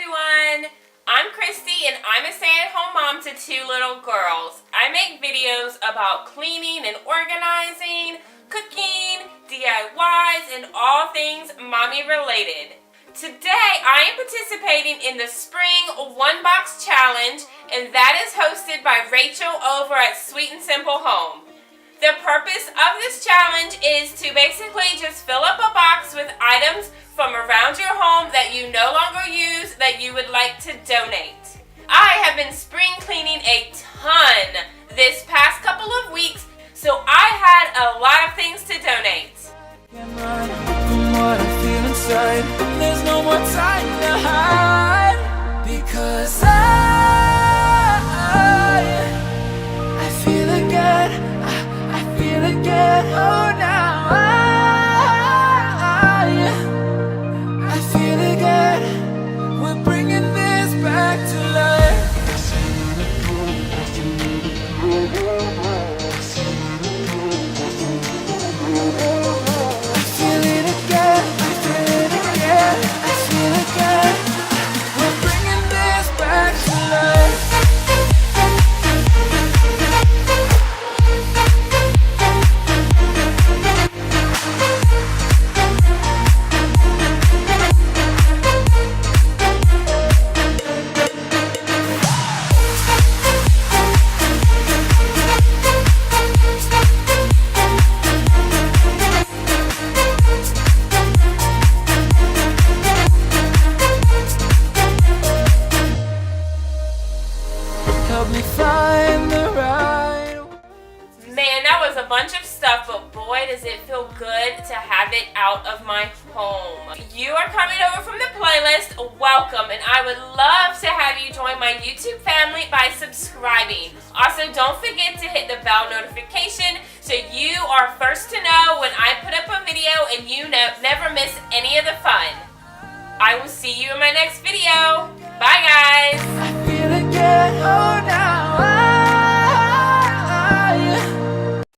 everyone! I'm Christy and I'm a stay-at-home mom to 2 little girls. I make videos about cleaning and organizing, cooking, DIYs, and all things mommy related. Today I am participating in the Spring One Box Challenge, and that is hosted by Rachel over at Sweet and Simple Home. The purpose of this challenge is to basically just fill up a box with items from around your home that you no longer use that you would like to donate. I have been spring cleaning a ton this past couple of weeks, so I had a lot of things to donate. There's no more time to hide, because I feel again, I feel again, oh now I feel again, we're bringing this back to life. I feel it again, I feel it again, I feel it again, we're bringing this back to life. Help me find the right. Man, that was a bunch of stuff, but boy does it feel good to have it out of my home. You are coming over from the playlist, welcome, and I would love to have you join my YouTube family by subscribing. Also, don't forget to hit the bell notification so you are first to know when I put up a video and you never miss any of the fun. I will see you in my next video. Bye guys!